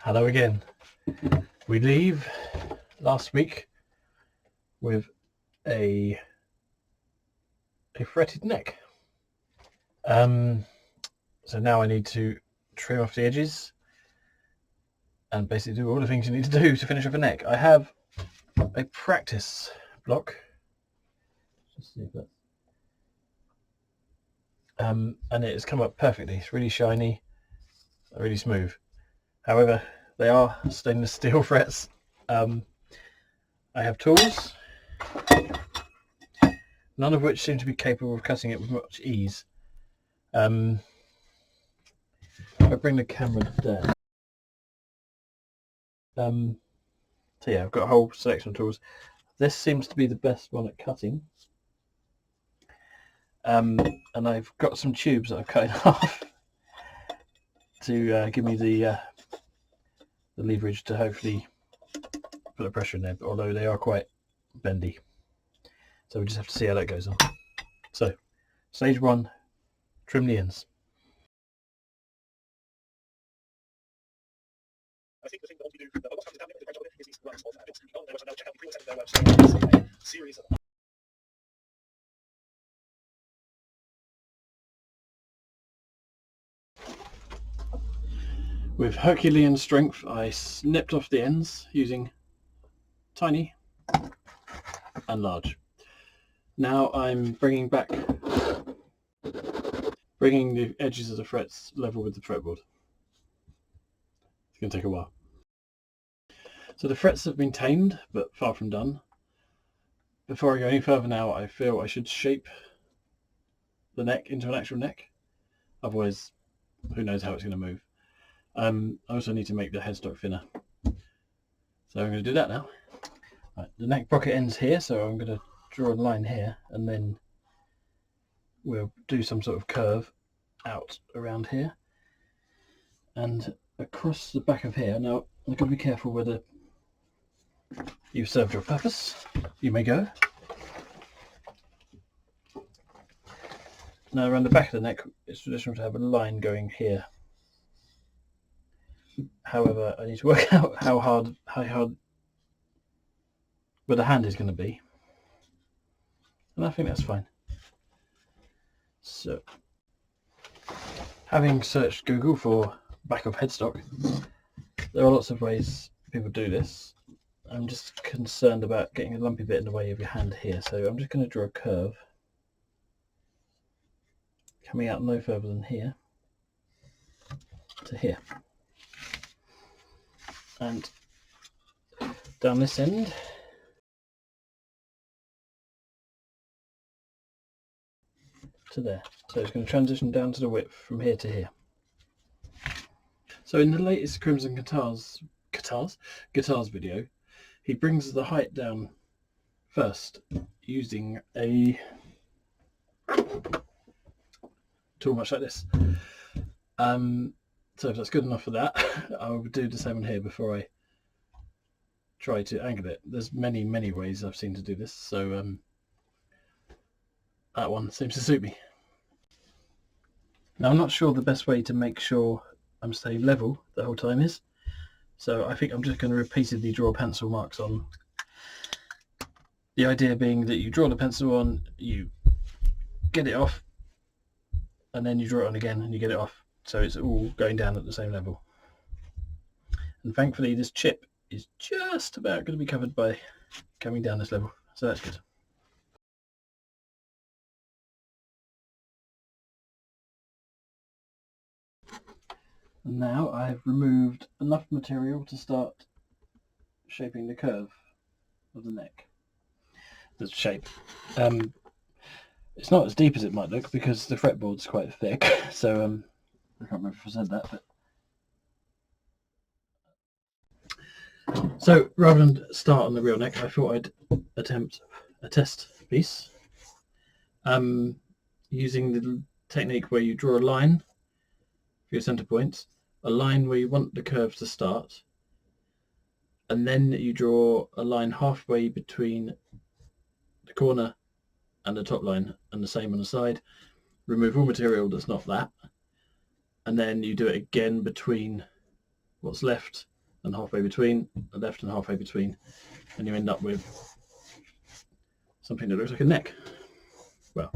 Hello again. We leave last week with a fretted neck. So now I need to trim off the edges and basically do all the things you need to do to finish off a neck. I have a practice block. Let's see if that's... and it has come up perfectly. It's really shiny, really smooth. However, they are stainless steel frets. I have tools, none of which seem to be capable of cutting it with much ease. If I bring the camera down. So yeah, I've got a whole selection of tools. This seems to be the best one at cutting. And I've got some tubes that I've cut in half to give me the leverage to hopefully put the pressure in there, although they are quite bendy. So we just have to see how that goes on. So, stage 1, trim the ends. I think the thing that we do, what's happening down there is these runs of habits. You can't now check out the previous episode of their website. Series of with Herculean strength, I snipped off the ends using tiny and large. Now I'm bringing the edges of the frets level with the fretboard. It's going to take a while. So the frets have been tamed, but far from done. Before I go any further now, I feel I should shape the neck into an actual neck. Otherwise, who knows how it's going to move. I also need to make the headstock thinner. So I'm going to do that now. Right, the neck pocket ends here, so I'm going to draw a line here, and then we'll do some sort of curve out around here and across the back of here. Now, I've got to be careful whether you've served your purpose. You may go. Now, around the back of the neck, it's traditional to have a line going here. However, I need to work out how hard where the hand is going to be, and I think that's fine. So, having searched Google for back of headstock, there are lots of ways people do this. I'm just concerned about getting a lumpy bit in the way of your hand here, so I'm just going to draw a curve coming out no further than here to here. And down this end to there. So it's going to transition down to the width from here to here. So in the latest Crimson Guitars video, he brings the height down first using a tool much like this. So if that's good enough for that, I will do the same one here before I try to angle it. There's many ways I've seen to do this, so that one seems to suit me. Now I'm not sure the best way to make sure I'm staying level the whole time is, so I think I'm just going to repeatedly draw pencil marks on. The idea being that you draw the pencil on, you get it off, and then you draw it on again and you get it off. So it's all going down at the same level. And thankfully this chip is just about going to be covered by coming down this level. So that's good. And now I've removed enough material to start shaping the curve of the neck. The shape. It's not as deep as it might look because the fretboard's quite thick. So I can't remember if I said that, but so rather than start on the real neck, I thought I'd attempt a test piece using the technique where you draw a line for your center points, a line where you want the curve to start, and then you draw a line halfway between the corner and the top line, and the same on the side. Remove all material that's not that, and then you do it again between what's left and halfway between, a left and halfway between, and you end up with something that looks like a neck. Well,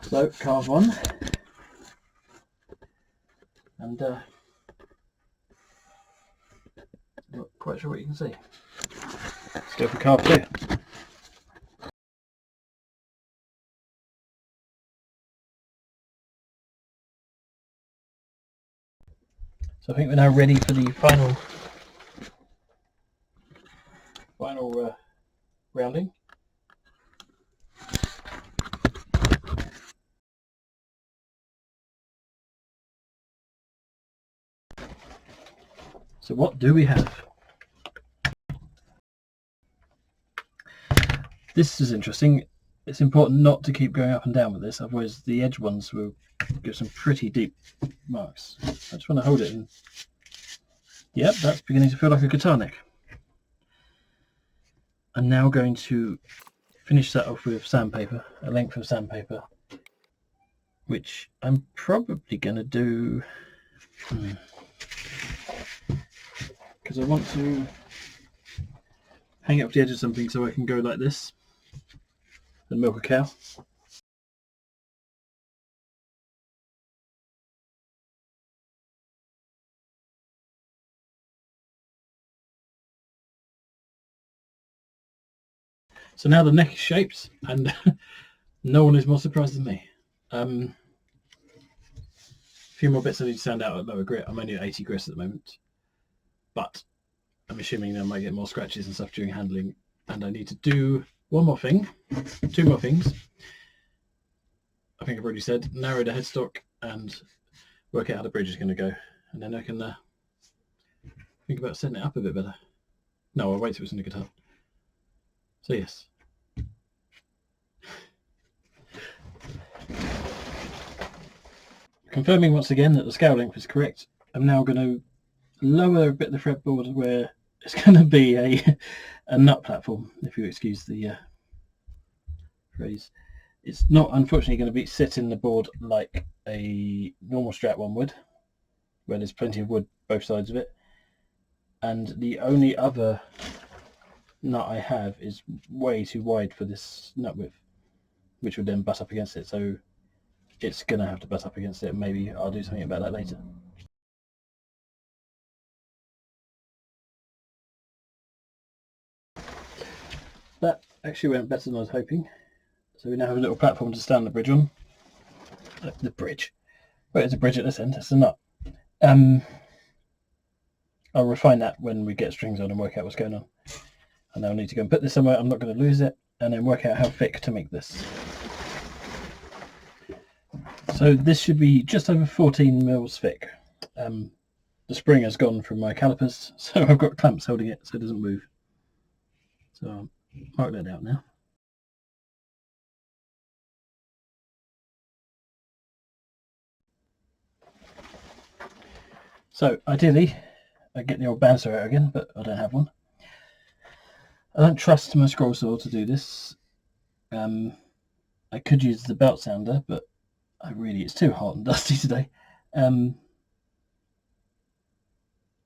so carve one, and not quite sure what you can see. Let's go for carve two. So I think we're now ready for the final rounding. So what do we have? This is interesting. It's important not to keep going up and down with this, otherwise the edge ones will give some pretty deep marks. I just want to hold it in. Yep, that's beginning to feel like a guitar neck. I'm now going to finish that off with sandpaper, a length of sandpaper, which I'm probably going to do because I want to hang it off the edge of something so I can go like this and milk a cow. So now the neck is shaped and no one is more surprised than me. A few more bits I need to sand out at lower grit. I'm only at 80 grit at the moment, but I'm assuming I might get more scratches and stuff during handling, and I need to do one more thing, two more things. I think I've already said, narrow the headstock and work out how the bridge is going to go, and then I can think about setting it up a bit better. No, I'll wait till it's in the guitar. So yes. Confirming once again that the scale length is correct, I'm now going to lower a bit the fretboard where it's going to be a nut platform, if you excuse the phrase. It's not unfortunately going to be sit in the board like a normal Strat one would, where there's plenty of wood both sides of it. And the only other nut I have is way too wide for this nut width, which would then butt up against it. So it's going to have to butt up against it. Maybe I'll do something about that later. That actually went better than I was hoping. So we now have a little platform to stand the bridge on. The bridge. Well, it's a bridge at this end. It's a nut. I'll refine that when we get strings on and work out what's going on. And I'll need to go and put this somewhere. I'm not going to lose it. And then work out how thick to make this. So this should be just over 14 mils thick. The spring has gone from my calipers, so I've got clamps holding it so it doesn't move. So I'll mark that out now. So ideally, I get the old bandsaw out again, but I don't have one. I don't trust my scroll saw to do this. I could use the belt sounder, but it's too hot and dusty today.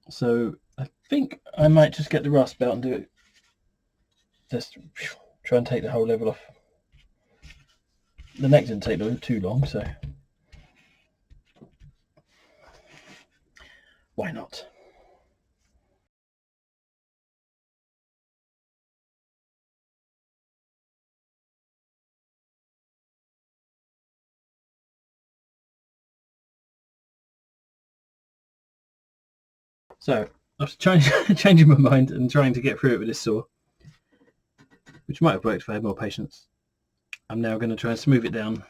So I think I might just get the rasp belt and do it. Just try and take the whole level off. The neck didn't take too long, so why not? So I was changing my mind and trying to get through it with this saw, which might have worked if I had more patience. I'm now going to try and smooth it down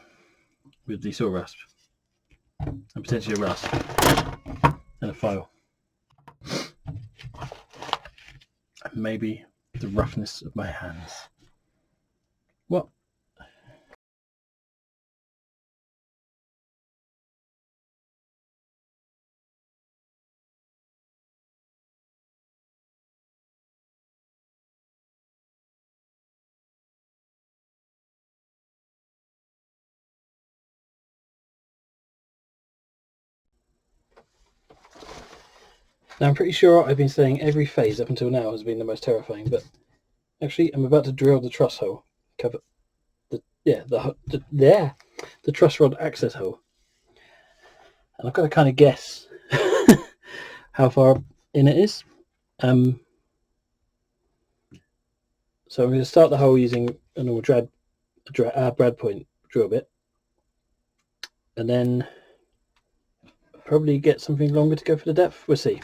with the saw rasp, and potentially a rasp and a file, and maybe the roughness of my hands. What? Now I'm pretty sure I've been saying every phase up until now has been the most terrifying, but actually I'm about to drill the truss hole, cover the truss rod access hole, and I've got to kind of guess how far in it is. So I'm going to start the hole using a normal brad point drill bit, and then probably get something longer to go for the depth. We'll see.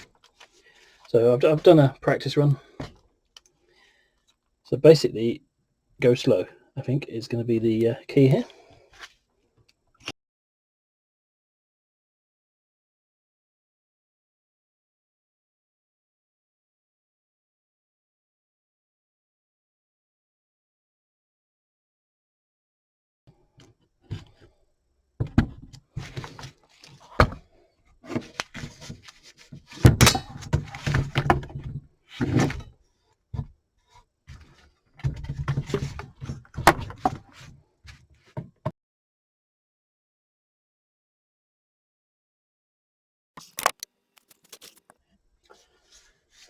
So I've done a practice run. So basically, go slow, I think, is going to be the key here.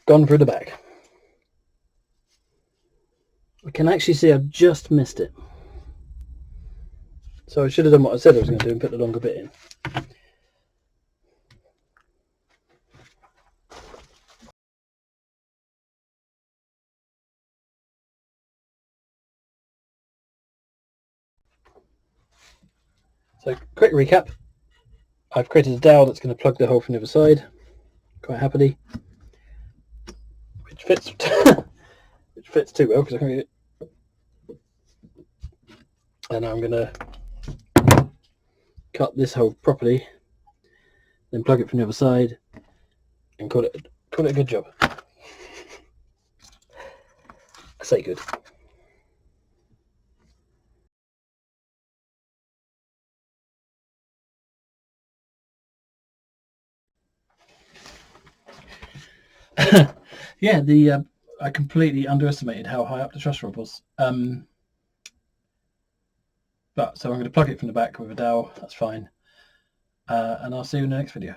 Gone through the back. I can actually see I've just missed it. So I should have done what I said I was going to do and put the longer bit in. So quick recap. I've created a dowel that's going to plug the hole from the other side, quite happily, which fits which fits too well because I can't get it. And I'm going to cut this hole properly, then plug it from the other side, and call it a good job. I say good. Yeah, I completely underestimated how high up the truss rod was. But so I'm going to plug it from the back with a dowel. That's fine. And I'll see you in the next video.